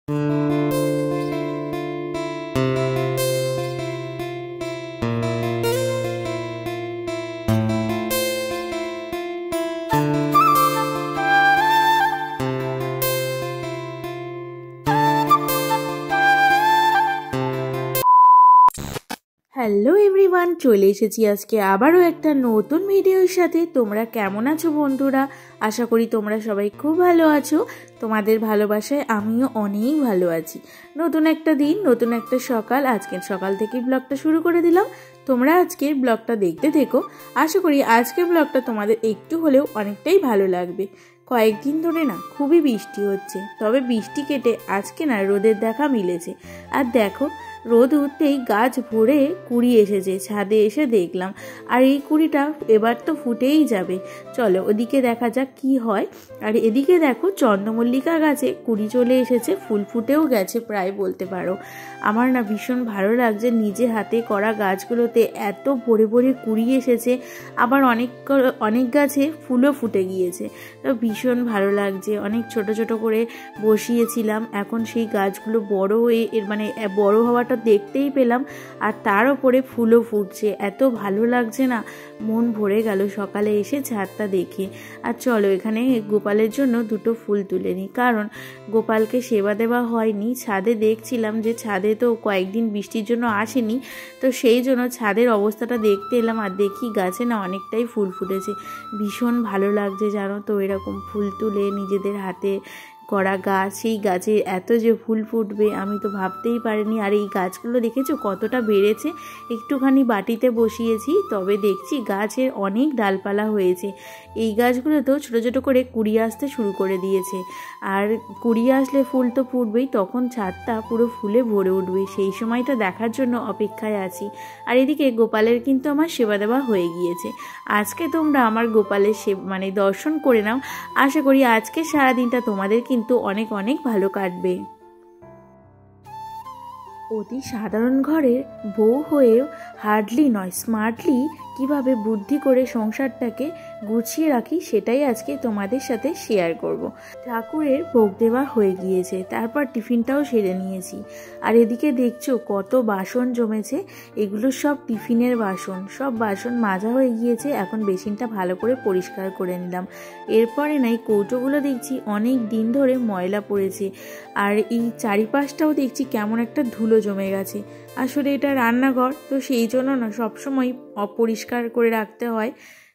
Hello everyone, চলে এসেছি আজকে আবারও একটা নতুন ভিডিওর সাথে। তোমরা কেমন আছো বন্ধুরা? আশা করি তোমরা সবাই খুব ভালো আছো। তোমাদের ভালোবাসায় আমিও অনেক ভালো আছি। নতুন একটা দিন, নতুন একটা সকাল। আজকের সকাল থেকে ব্লগটা শুরু করে দিলাম। তোমরা আজকের ব্লগটা দেখতে থেকো। আশা করি আজকের ব্লগটা তোমাদের একটু হলেও অনেকটাই ভালো লাগবে। কয়েকদিন ধরে না খুবই বৃষ্টি হচ্ছে, তবে বৃষ্টি কেটে আজকে না রোদের দেখা মিলেছে। আর দেখো, রোদ উঠতেই গাছ ভরে কুড়ি এসেছে। ছাদে এসে দেখলাম, আর এই কুড়িটা এবার তো ফুটেই যাবে। চলো ওদিকে দেখা যাক কি হয়। আর এদিকে দেখো, চন্দ্রমল্লিকা গাছে কুড়ি চলে এসেছে, ফুল ফুটেও গেছে প্রায় বলতে পারো। আমার না ভীষণ ভালো লাগছে, নিজে হাতে করা গাছগুলোতে এত ভরে ভরে কুড়ি এসেছে। আবার অনেক গাছে ফুলও ফুটে গিয়েছে, তো ভীষণ ভালো লাগছে। অনেক ছোট ছোট করে বসিয়েছিলাম, এখন সেই গাছগুলো বড় হয়ে মানে বড় হওয়াটা দেখতেই পেলাম। আর তার উপরে ফুলও ফুটছে, এত ভালো লাগছে না, মন ভরে গেল সকালে এসে ছাদটা দেখে। আর চলো এখানে গোপালের জন্য দুটো ফুল তুলে নিই, কারণ গোপালকে সেবা দেওয়া হয়নি। ছাদে দেখছিলাম যে ছাদে তো কয়েকদিন বৃষ্টির জন্য আসেনি, তো সেই জন্য ছাদের অবস্থাটা দেখতে এলাম। আর দেখি গাছে না অনেকটাই ফুল ফুটেছে, ভীষণ ভালো লাগছে জানো তো। এরকম ফুল তুলে নিজেদের হাতে করা গাছ, সেই গাছে এত যে ফুল ফুটবে আমি তো ভাবতেই পারিনি। আর এই গাছগুলো দেখেছো কতটা বেড়েছে। একটুখানি বাটিতে বসিয়েছি, তবে দেখছি গাছের অনেক ডালপালা হয়েছে। এই গাছগুলো তো ছোটো ছোটো করে কুড়ি আসতে শুরু করে দিয়েছে। আর কুড়ি আসলে ফুল তো ফুটবেই, তখন ছাদটা পুরো ফুলে ভরে উঠবে। সেই সময়টা দেখার জন্য অপেক্ষায় আছি। আর এদিকে গোপালের কিন্তু আমার সেবা দেওয়া হয়ে গিয়েছে। আজকে তোমরা আমার গোপালের মানে দর্শন করে নাও। আশা করি আজকে সারাদিনটা তোমাদের কিন্তু অনেক অনেক ভালো কাটবে। অতি সাধারণ ঘরের বউ হয়েও হার্ডলি নয়, স্মার্টলি কিভাবে বুদ্ধি করে সংসারটাকে গুছিয়ে রাখি, সেটাই আজকে তোমাদের সাথে শেয়ার করব। ঠাকুরের ভোগ দেওয়া হয়ে গিয়েছে, তারপর টিফিনটাও সেরে নিয়েছি। আর এদিকে দেখছো কত বাসন জমেছে, এগুলো সব টিফিনের বাসন। সব বাসন মাজা হয়ে গিয়েছে, এখন বেসিনটা ভালো করে পরিষ্কার করে নিলাম। এরপরে নাই কৌটোগুলো দেখছি অনেক দিন ধরে ময়লা পড়েছে, আর এই চারিপাশটাও দেখছি কেমন একটা ধুলো জমে গেছে। আসলে এটা রান্নাঘর, তো সেই জন্য না সবসময় অপরিষ্কার করে রাখতে হয়।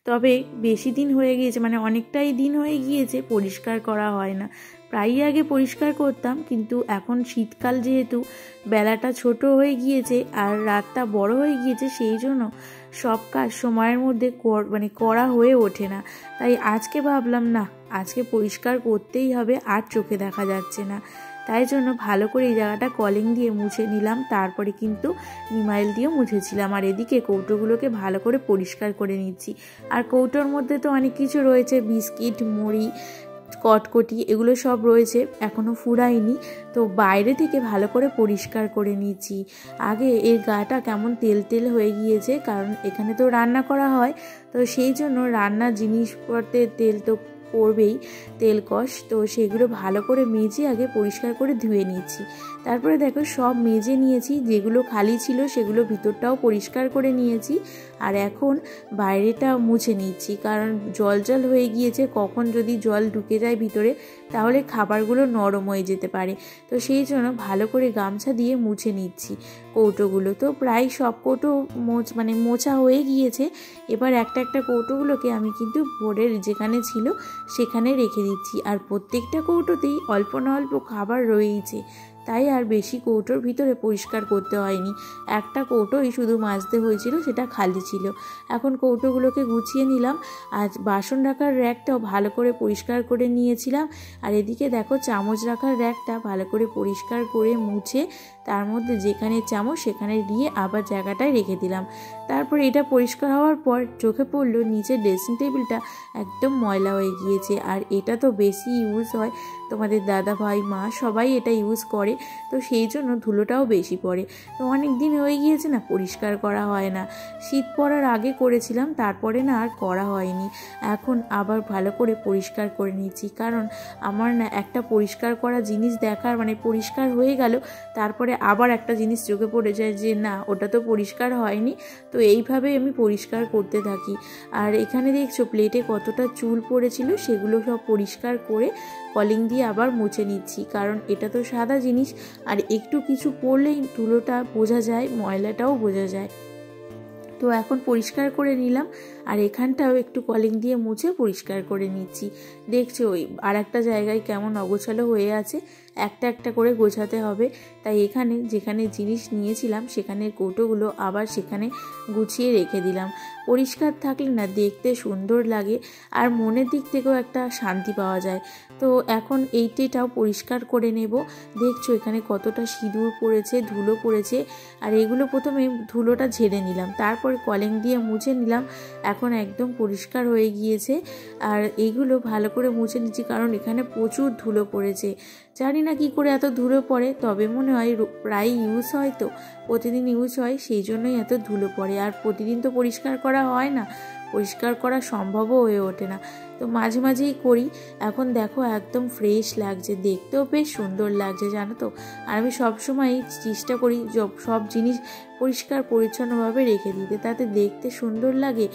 তবে বেশি দিন হয়ে গিয়েছে, মানে অনেকটাই দিন হয়ে গিয়েছে পরিষ্কার করা হয় না। প্রায়ই আগে পরিষ্কার করতাম, কিন্তু এখন শীতকাল যেহেতু বেলাটা ছোট হয়ে গিয়েছে আর রাতটা বড় হয়ে গিয়েছে, সেই জন্য সব কাজ সময়ের মধ্যে মানে করা হয়ে ওঠে না। তাই আজকে ভাবলাম না, আজকে পরিষ্কার করতেই হবে, আর চোখে দেখা যাচ্ছে না। তাই জন্য ভালো করে এই জায়গাটা কলিং দিয়ে মুছে নিলাম, তারপরে কিন্তু নিমাইল দিয়েও মুছেছিলাম। আর এদিকে কৌটোগুলোকে ভালো করে পরিষ্কার করে নিচ্ছি। আর কৌটোর মধ্যে তো অনেক কিছু রয়েছে, বিস্কিট, মুড়ি, কটকটি, এগুলো সব রয়েছে, এখনও ফুরায়নি। তো বাইরে থেকে ভালো করে পরিষ্কার করে নিচ্ছি। আগে এর গাটা কেমন তেল তেল হয়ে গিয়েছে, কারণ এখানে তো রান্না করা হয়, তো সেই জন্য রান্নার জিনিসপত্রের তেল তো পড়বেই, তেলকষ। তো সেগুলো ভালো করে মেজে আগে পরিষ্কার করে ধুয়ে নিচ্ছি। তারপরে দেখো সব মেজে নিয়েছি, যেগুলো খালি ছিল সেগুলো ভিতরটাও পরিষ্কার করে নিয়েছি। আর এখন বাইরেটা মুছে নিচ্ছি, কারণ জল জল হয়ে গিয়েছে, কখন যদি জল ঢুকে যায় ভিতরে তাহলে খাবারগুলো নরম হয়ে যেতে পারে। তো সেই জন্য ভালো করে গামছা দিয়ে মুছে নিচ্ছি। কৌটোগুলো তো প্রায় সব কৌটো মানে মোছা হয়ে গিয়েছে। এবার একটা একটা কৌটোগুলোকে আমি কিন্তু বোর্ডের যেখানে ছিল সেখানে রেখে দিচ্ছি। আর প্রত্যেকটা কৌটোতেই অল্প না অল্প খাবার রয়েছে, তাই আর বেশি কৌটোর ভিতরে পরিষ্কার করতে হয়নি। একটা কৌটোই শুধু মাজতে হয়েছিল, সেটা খালি ছিল। এখন কৌটোগুলোকে গুছিয়ে নিলাম। আর বাসন রাখার র্যাকটাও ভালো করে পরিষ্কার করে নিয়েছিলাম। আর এদিকে দেখো চামচ রাখার র্যাকটা ভালো করে পরিষ্কার করে মুছে তার মধ্যে যেখানে চামচ সেখানে দিয়ে আবার জায়গাটায় রেখে দিলাম। তারপর এটা পরিষ্কার হওয়ার পর চোখে পড়লো নিচের ড্রেসিং টেবিলটা একদম ময়লা হয়ে গিয়েছে। আর এটা তো বেশি ইউজ হয়, তোমাদের দাদা ভাই মা সবাই এটা ইউজ করে। পড়ে, তো সেই জন্য ধুলোটাও বেশি পড়ে। তো অনেক দিন হয়ে গিয়েছে না, পরিষ্কার করা হয় না। শীত পড়ার আগে করেছিলাম, তারপরে না আর করা হয়নি। এখন আবার ভালো করে পরিষ্কার করে নিচ্ছি, কারণ আমার না একটা পরিষ্কার করা জিনিস দেখার মানে পরিষ্কার হয়ে গেল, তারপরে আবার একটা জিনিস চোখে পড়ে যায় যে না ওটা তো পরিষ্কার হয়নি। তো এইভাবে আমি পরিষ্কার করতে থাকি। আর এখানে দেখছো প্লেটে কতটা চুল পড়েছিল, সেগুলো সব পরিষ্কার করে কলিং দিয়ে আবার মুছে নিচ্ছি, কারণ এটা তো সাদা জিনিস, আর একটু কিছু পড়লেই ধুলোটা বোঝা যায়, ময়লাটাও বোঝা যায়। তো এখন পরিষ্কার করে নিলাম, আর এখানটাও একটু কলিং দিয়ে মুছে পরিষ্কার করে নিচ্ছি। দেখছো ওই আর একটা জায়গায় কেমন অগোছালো হয়ে আছে, একটা একটা করে গোছাতে হবে। তাই এখানে যেখানে জিনিস নিয়েছিলাম সেখানের কৌটোগুলো আবার সেখানে গুছিয়ে রেখে দিলাম। পরিষ্কার থাকলে না দেখতে সুন্দর লাগে, আর মনের দিক থেকেও একটা শান্তি পাওয়া যায়। তো এখন এইটাও পরিষ্কার করে নেব। দেখছো এখানে কতটা সিঁদুর পড়েছে, ধুলো পড়েছে, আর এগুলো প্রথমে ধুলোটা ঝেড়ে নিলাম, তারপর কলিং দিয়ে মুছে নিলাম। এখন একদম পরিষ্কার হয়ে গিয়েছে, আর এইগুলো ভালো করে মুছে নিচ্ছি, কারণ এখানে প্রচুর ধুলো পড়েছে। জানি না কি করে এত ধুলো পড়ে, তবে মনে হয় প্রায় ইউজ হয়, তো প্রতিদিন ইউজ হয়, সেই জন্যই এত ধুলো পড়ে। আর প্রতিদিন তো পরিষ্কার করা হয় না, পরিষ্কার করা সম্ভবও হয়ে ওঠে না, তো মাঝে মাঝেই করি। এখন দেখো একদম ফ্রেশ লাগছে, দেখতেও বেশ সুন্দর লাগছে জানো তো। আর আমি সবসময় চেষ্টা করি সব জিনিস পরিষ্কার পরিচ্ছন্নভাবে রেখে দিতে, তাতে দেখতে সুন্দর লাগে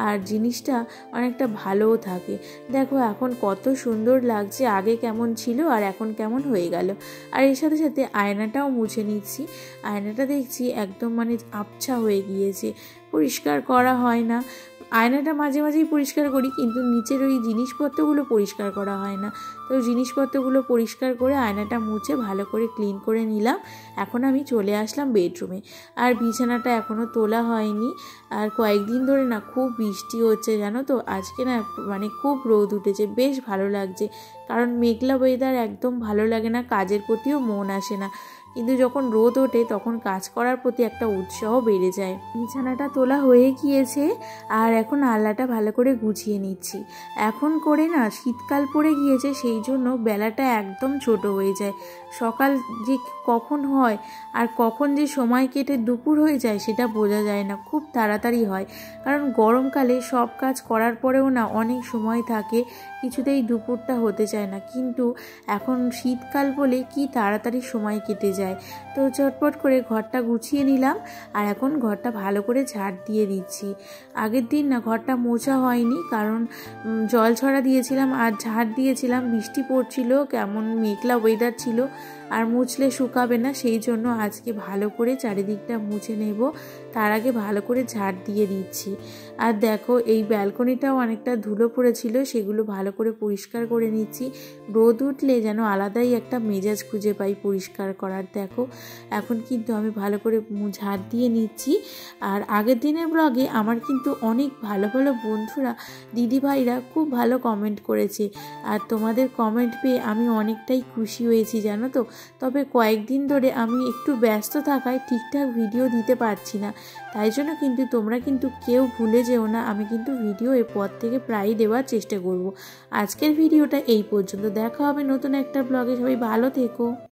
আর জিনিসটা অনেকটা ভালোও থাকে। দেখো এখন কত সুন্দর লাগছে, আগে কেমন ছিল আর এখন কেমন হয়ে গেল। আর এর সাথে সাথে আয়নাটাও মুছে নিচ্ছি। আয়নাটা দেখছি একদম মানে আবছা হয়ে গিয়েছে, পরিষ্কার করা হয় না। আয়নাটা মাঝে মাঝেই পরিষ্কার করি, কিন্তু নিচের ওই জিনিসপত্রগুলো পরিষ্কার করা হয় না। তো জিনিসপত্রগুলো পরিষ্কার করে আয়নাটা মুছে ভালো করে ক্লিন করে নিলাম। এখন আমি চলে আসলাম বেডরুমে। আর বিছানাটা এখনও তোলা হয়নি, আর কয়েকদিন ধরে না খুব বৃষ্টি হচ্ছে জানো তো। আজকে না মানে খুব রোদ উঠেছে, বেশ ভালো লাগছে, কারণ মেঘলা ওয়েদার একদম ভালো লাগে না, কাজের প্রতিও মন আসে না। কিন্তু যখন রোদ ওঠে তখন কাজ করার প্রতি একটা উৎসাহ বেড়ে যায়। বিছানাটা তোলা হয়ে গিয়েছে, আর এখন আলনাটা ভালো করে গুছিয়ে নিচ্ছি। এখন করে না শীতকাল পড়ে গিয়েছে, সেই জন্য বেলাটা একদম ছোট হয়ে যায়। সকাল যে কখন হয় আর কখন যে সময় কেটে দুপুর হয়ে যায় সেটা বোঝা যায় না, খুব তাড়াতাড়ি হয়। কারণ গরমকালে সব কাজ করার পরেও না অনেক সময় থাকে, কিছুতেই দুপুরটা হতে চায় না, কিন্তু এখন শীতকাল বলে কি তাড়াতাড়ি সময় কেটে যায়। তো চটপট করে ঘরটা গুছিয়ে নিলাম, আর এখন ঘরটা ভালো করে ঝাড় দিয়ে দিচ্ছি। আগের দিন না ঘরটা মোছা হয়নি, কারণ জল ছড়া দিয়েছিলাম আর ঝাড় দিয়েছিলাম, বৃষ্টি পড়ছিল, কেমন মেঘলা ওয়েদার ছিল, আর মুছলে শুকাবে না, সেই জন্য আজকে ভালো করে চারিদিকটা মুছে নেব, তার আগে ভালো করে ঝাড় দিয়ে দিচ্ছি। আর দেখো এই ব্যালকনিটাও অনেকটা ধুলো পড়েছিল, সেগুলো ভালো করে পরিষ্কার করে নিচ্ছি। রোদ উঠলে যেন আলাদাই একটা মেজাজ খুঁজে পাই পরিষ্কার করার। দেখো এখন কিন্তু আমি ভালো করে ঝাড় দিয়ে নিচ্ছি। আর আগের দিনের ব্লগে আমার কিন্তু অনেক ভালো ভালো বন্ধুরা, দিদিভাইরা খুব ভালো কমেন্ট করেছে, আর তোমাদের কমেন্ট পেয়ে আমি অনেকটাই খুশি হয়েছি জানো তো। তবে কয়েকদিন ধরে আমি একটু ব্যস্ত থাকায় ঠিকঠাক ভিডিও দিতে পারছি না, তাই জন্য কিন্তু তোমরা কিন্তু কেউ ভুলে যেও না, আমি কিন্তু ভিডিও এরপর থেকে প্রায়ই দেওয়ার চেষ্টা করব। আজকের ভিডিওটা এই পর্যন্ত, দেখা হবে নতুন একটা ব্লগে, সবাই ভালো থেকো।